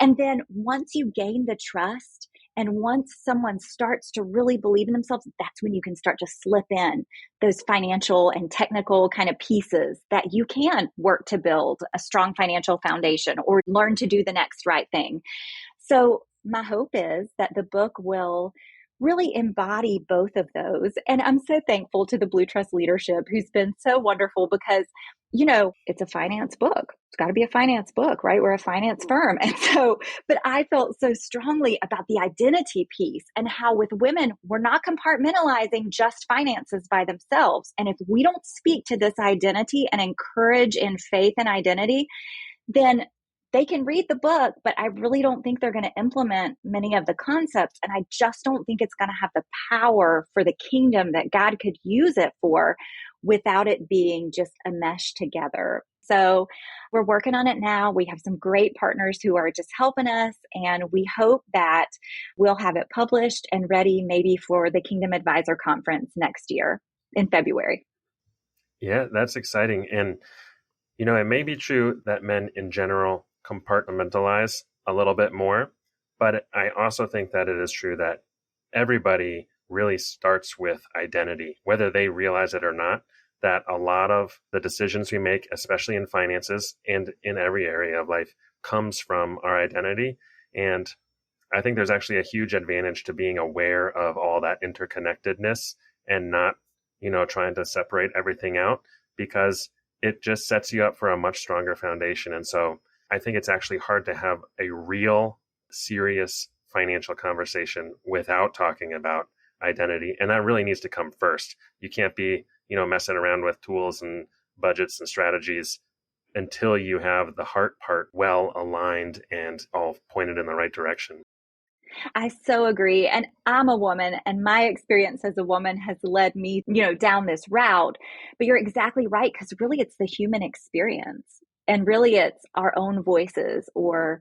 And then once you gain the trust, and once someone starts to really believe in themselves, that's when you can start to slip in those financial and technical kind of pieces that you can work to build a strong financial foundation or learn to do the next right thing. So my hope is that the book will really embody both of those. And I'm so thankful to the Blue Trust leadership who's been so wonderful because, it's a finance book. It's got to be a finance book, right? We're a finance firm. And so, but I felt so strongly about the identity piece and how with women, we're not compartmentalizing just finances by themselves. And if we don't speak to this identity and encourage in faith and identity, then they can read the book, but I really don't think they're going to implement many of the concepts. And I just don't think it's going to have the power for the kingdom that God could use it for without it being just a mesh together. So we're working on it now. We have some great partners who are just helping us, and we hope that we'll have it published and ready maybe for the Kingdom Advisor Conference next year in February. Yeah, that's exciting. And, it may be true that men in general compartmentalize a little bit more, but I also think that it is true that everybody really starts with identity, whether they realize it or not, that a lot of the decisions we make, especially in finances and in every area of life, comes from our identity. And I think there's actually a huge advantage to being aware of all that interconnectedness and not, trying to separate everything out, because it just sets you up for a much stronger foundation. And so I think it's actually hard to have a real, serious financial conversation without talking about identity. And that really needs to come first. You can't be, messing around with tools and budgets and strategies until you have the heart part well aligned and all pointed in the right direction. I so agree. And I'm a woman, and my experience as a woman has led me, down this route. But you're exactly right, because really it's the human experience. And really it's our own voices or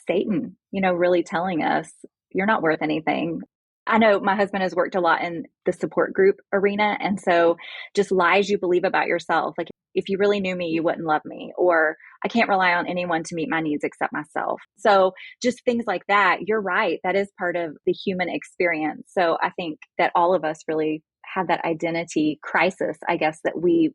Satan, really telling us you're not worth anything. I know my husband has worked a lot in the support group arena. And so just lies you believe about yourself. Like, if you really knew me, you wouldn't love me, or I can't rely on anyone to meet my needs except myself. So just things like that. You're right. That is part of the human experience. So I think that all of us really have that identity crisis, I guess, that we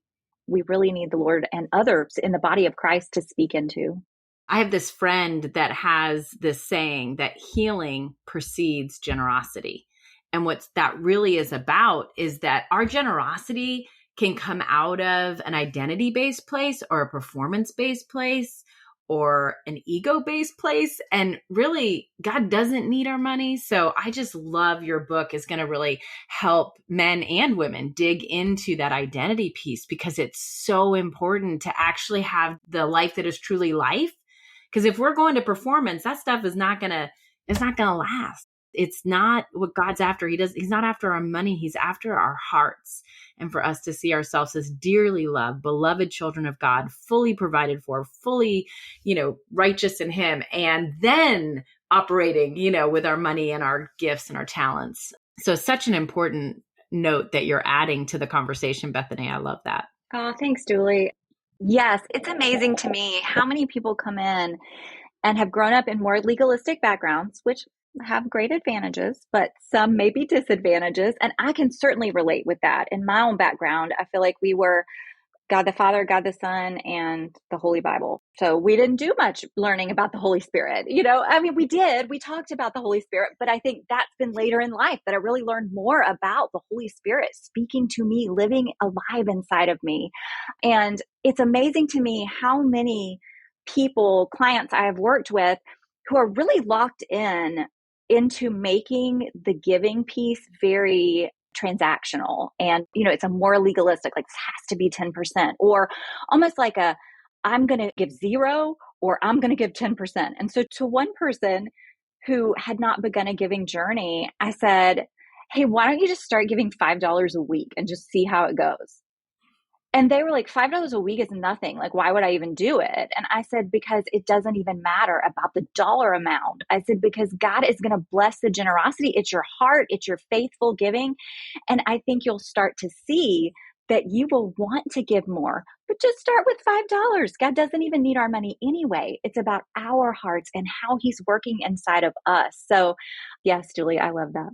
really need the Lord and others in the body of Christ to speak into. I have this friend that has this saying that healing precedes generosity. And what that really is about is that our generosity can come out of an identity-based place or a performance-based place or an ego-based place. And really, God doesn't need our money. So I just love your book is going to really help men and women dig into that identity piece, because it's so important to actually have the life that is truly life. Because if we're going to performance, that stuff is not gonna last. It's not what God's after. He's not after our money. He's after our hearts. And for us to see ourselves as dearly loved, beloved children of God, fully provided for, fully, righteous in Him, and then operating, with our money and our gifts and our talents. So such an important note that you're adding to the conversation, Bethany. I love that. Oh, thanks, Julie. Yes, it's amazing to me how many people come in and have grown up in more legalistic backgrounds, which have great advantages, but some may be disadvantages. And I can certainly relate with that. In my own background, I feel like we were God the Father, God the Son, and the Holy Bible. So we didn't do much learning about the Holy Spirit. We did. We talked about the Holy Spirit, but I think that's been later in life that I really learned more about the Holy Spirit speaking to me, living alive inside of me. And it's amazing to me how many people, clients I have worked with, who are really locked into making the giving piece very transactional. And, it's a more legalistic, like this has to be 10%, or almost like I'm going to give 0 or I'm going to give 10%. And so to one person who had not begun a giving journey, I said, hey, why don't you just start giving $5 a week and just see how it goes? And they were like, $5 a week is nothing. Like, why would I even do it? And I said, because it doesn't even matter about the dollar amount. I said, because God is going to bless the generosity. It's your heart. It's your faithful giving. And I think you'll start to see that you will want to give more, but just start with $5. God doesn't even need our money anyway. It's about our hearts and how He's working inside of us. So yes, Julie, I love that.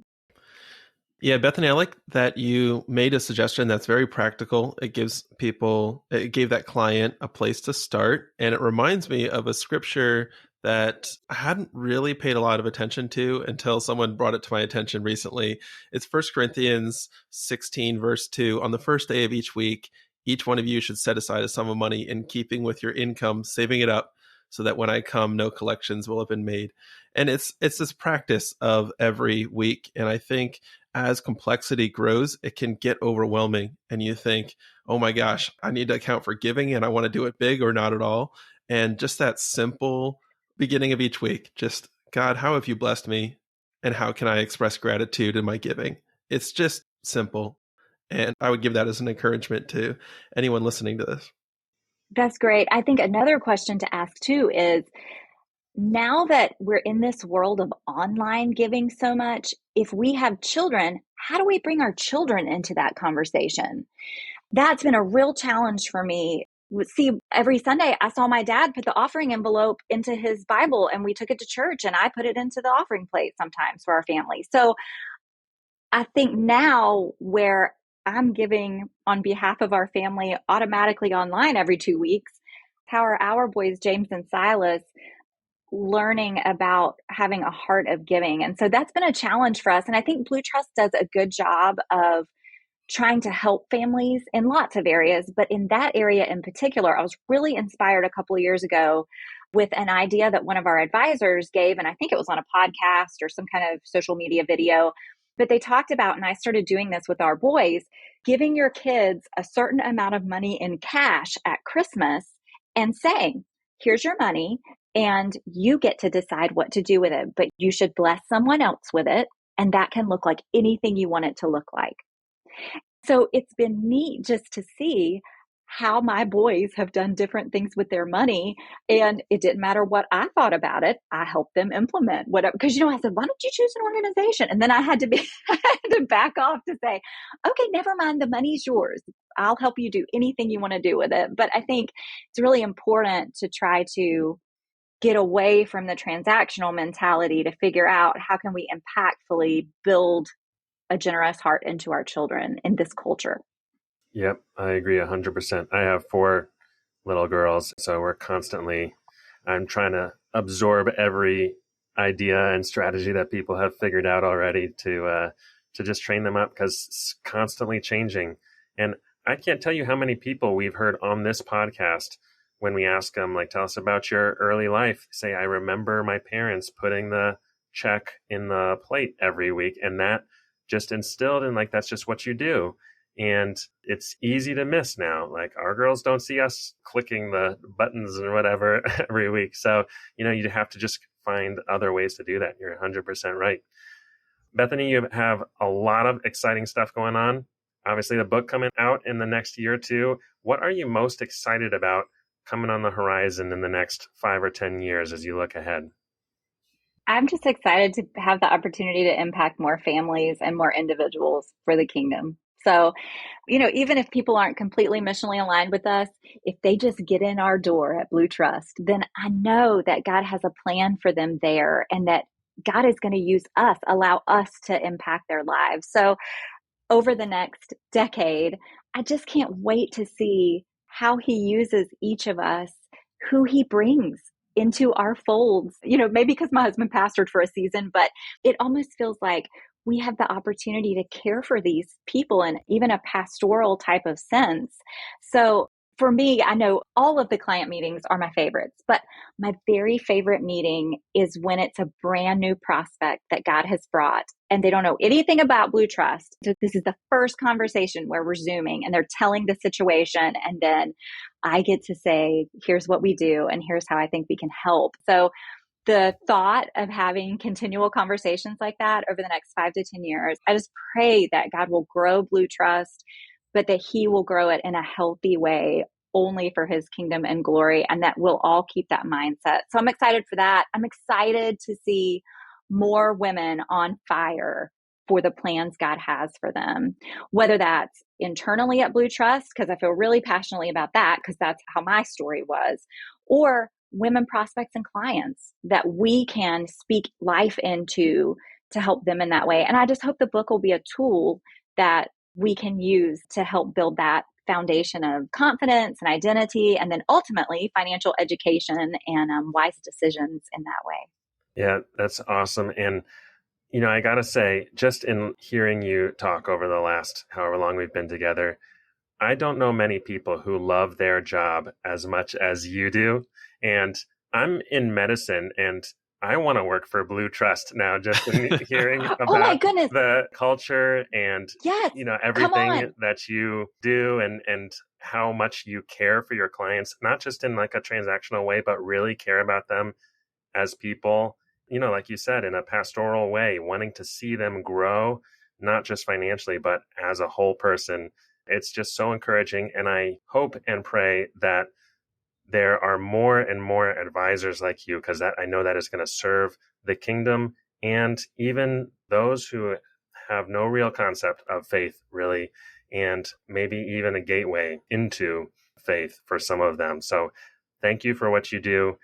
Yeah, Bethany, I like that you made a suggestion that's very practical. It gave that client a place to start. And it reminds me of a scripture that I hadn't really paid a lot of attention to until someone brought it to my attention recently. It's 1 Corinthians 16, verse 2. On the first day of each week, each one of you should set aside a sum of money in keeping with your income, saving it up, so that when I come, no collections will have been made. And it's this practice of every week. And I think as complexity grows, it can get overwhelming. And you think, oh my gosh, I need to account for giving and I want to do it big or not at all. And just that simple beginning of each week, just, God, how have you blessed me? And how can I express gratitude in my giving? It's just simple. And I would give that as an encouragement to anyone listening to this. That's great. I think another question to ask too is, now that we're in this world of online giving so much, if we have children, how do we bring our children into that conversation? That's been a real challenge for me. See, every Sunday I saw my dad put the offering envelope into his Bible and we took it to church, and I put it into the offering plate sometimes for our family. So I think now where I'm giving on behalf of our family automatically online every 2 weeks, how are our boys, James and Silas, learning about having a heart of giving? And so that's been a challenge for us. And I think Blue Trust does a good job of trying to help families in lots of areas. But in that area in particular, I was really inspired a couple of years ago with an idea that one of our advisors gave. And I think it was on a podcast or some kind of social media video. But they talked about, and I started doing this with our boys, giving your kids a certain amount of money in cash at Christmas and saying, here's your money, and you get to decide what to do with it. But you should bless someone else with it. And that can look like anything you want it to look like. So it's been neat just to see how my boys have done different things with their money. And it didn't matter what I thought about it. I helped them implement whatever. Because, I said, why don't you choose an organization? And then I had to back off to say, okay, never mind. The money's yours. I'll help you do anything you want to do with it. But I think it's really important to try to get away from the transactional mentality to figure out how can we impactfully build a generous heart into our children in this culture. Yep, I agree 100%. I have 4 little girls, so I'm trying to absorb every idea and strategy that people have figured out already to just train them up, because it's constantly changing. And I can't tell you how many people we've heard on this podcast when we ask them, like, tell us about your early life, say, I remember my parents putting the check in the plate every week, and that just instilled in, like, that's just what you do. And it's easy to miss now. Like, our girls don't see us clicking the buttons or whatever every week. So, you have to just find other ways to do that. You're 100% right. Bethany, you have a lot of exciting stuff going on. Obviously, the book coming out in the next year or two. What are you most excited about coming on the horizon in the next 5 or 10 years as you look ahead? I'm just excited to have the opportunity to impact more families and more individuals for the kingdom. So, even if people aren't completely missionally aligned with us, if they just get in our door at Blue Trust, then I know that God has a plan for them there, and that God is going to use us, allow us to impact their lives. So over the next decade, I just can't wait to see how he uses each of us, who he brings into our folds. Maybe because my husband pastored for a season, but it almost feels like we have the opportunity to care for these people in even a pastoral type of sense. So for me, I know all of the client meetings are my favorites, but my very favorite meeting is when it's a brand new prospect that God has brought and they don't know anything about Blue Trust. So this is the first conversation where we're Zooming and they're telling the situation. And then I get to say, here's what we do and here's how I think we can help. So the thought of having continual conversations like that over the next 5 to 10 years, I just pray that God will grow Blue Trust, but that he will grow it in a healthy way only for his kingdom and glory, and that we'll all keep that mindset. So I'm excited for that. I'm excited to see more women on fire for the plans God has for them, whether that's internally at Blue Trust, because I feel really passionately about that, because that's how my story was, or women prospects and clients that we can speak life into to help them in that way. And I just hope the book will be a tool that we can use to help build that foundation of confidence and identity, and then ultimately financial education and wise decisions in that way. Yeah, that's awesome. And, I got to say, just in hearing you talk over the last however long we've been together, I don't know many people who love their job as much as you do. And I'm in medicine and I want to work for Blue Trust now, just in hearing about oh my goodness. the culture and, yes, everything that you do and how much you care for your clients, not just in like a transactional way, but really care about them as people, like you said, in a pastoral way, wanting to see them grow, not just financially, but as a whole person. It's just so encouraging. And I hope and pray that there are more and more advisors like you, because I know that is going to serve the kingdom and even those who have no real concept of faith, really, and maybe even a gateway into faith for some of them. So thank you for what you do.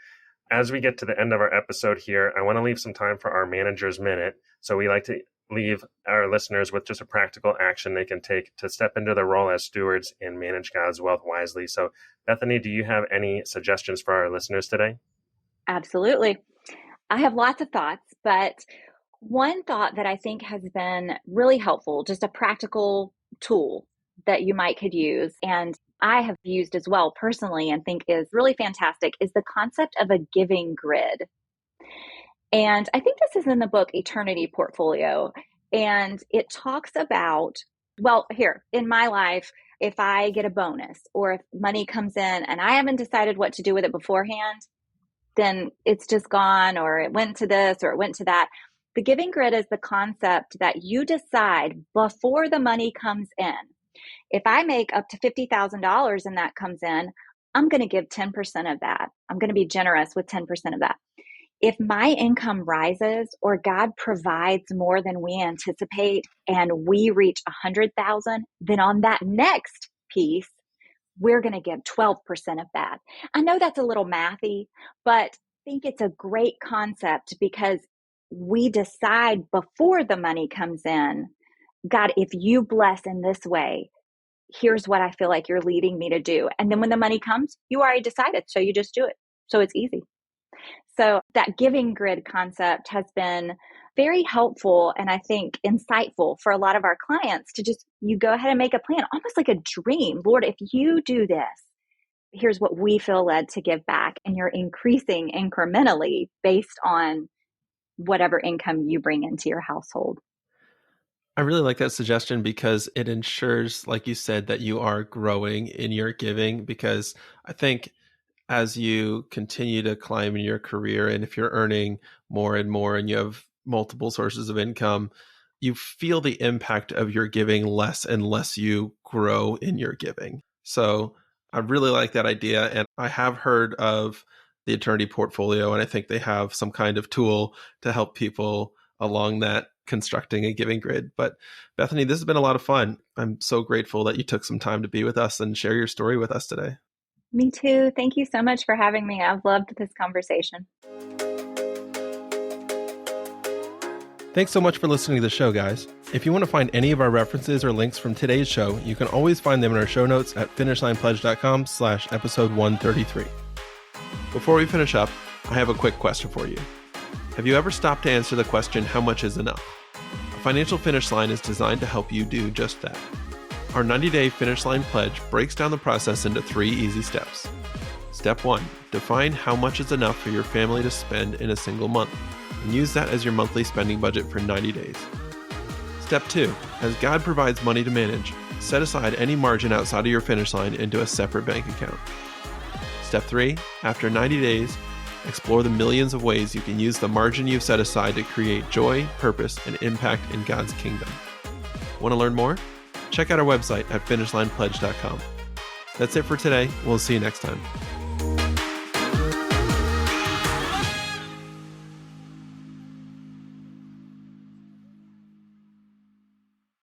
As we get to the end of our episode here, I want to leave some time for our manager's minute. So we like to leave our listeners with just a practical action they can take to step into their role as stewards and manage God's wealth wisely. So Bethany, do you have any suggestions for our listeners today? Absolutely. I have lots of thoughts, but one thought that I think has been really helpful, just a practical tool that you could use, and I have used as well personally and think is really fantastic, is the concept of a giving grid. And I think this is in the book Eternity Portfolio. And it talks about, well, here in my life, if I get a bonus or if money comes in and I haven't decided what to do with it beforehand, then it's just gone, or it went to this or it went to that. The giving grid is the concept that you decide before the money comes in. If I make up to $50,000 and that comes in, I'm going to give 10% of that. I'm going to be generous with 10% of that. If my income rises or God provides more than we anticipate and we reach 100,000, then on that next piece, we're going to give 12% of that. I know that's a little mathy, but I think it's a great concept because we decide before the money comes in, God, if you bless in this way, here's what I feel like you're leading me to do. And then when the money comes, you already decided, so you just do it. So it's easy. So that giving grid concept has been very helpful and I think insightful for a lot of our clients to just, you go ahead and make a plan, almost like a dream. Lord, if you do this, here's what we feel led to give back. And you're increasing incrementally based on whatever income you bring into your household. I really like that suggestion because it ensures, like you said, that you are growing in your giving, because I think as you continue to climb in your career, and if you're earning more and more and you have multiple sources of income, you feel the impact of your giving less and less you grow in your giving. So I really like that idea. And I have heard of the Eternity Portfolio, and I think they have some kind of tool to help people along that constructing a giving grid. But Bethany, this has been a lot of fun. I'm so grateful that you took some time to be with us and share your story with us today. Me too. Thank you so much for having me. I've loved this conversation. Thanks so much for listening to the show, guys. If you want to find any of our references or links from today's show, you can always find them in our show notes at finishlinepledge.com/episode 133. Before we finish up, I have a quick question for you. Have you ever stopped to answer the question, how much is enough? A financial finish line is designed to help you do just that. Our 90-day Finish Line Pledge breaks down the process into 3 easy steps. Step 1, define how much is enough for your family to spend in a single month, and use that as your monthly spending budget for 90 days. Step 2, as God provides money to manage, set aside any margin outside of your finish line into a separate bank account. Step 3, after 90 days, explore the millions of ways you can use the margin you've set aside to create joy, purpose, and impact in God's kingdom. Want to learn more? Check out our website at finishlinepledge.com. That's it for today. We'll see you next time.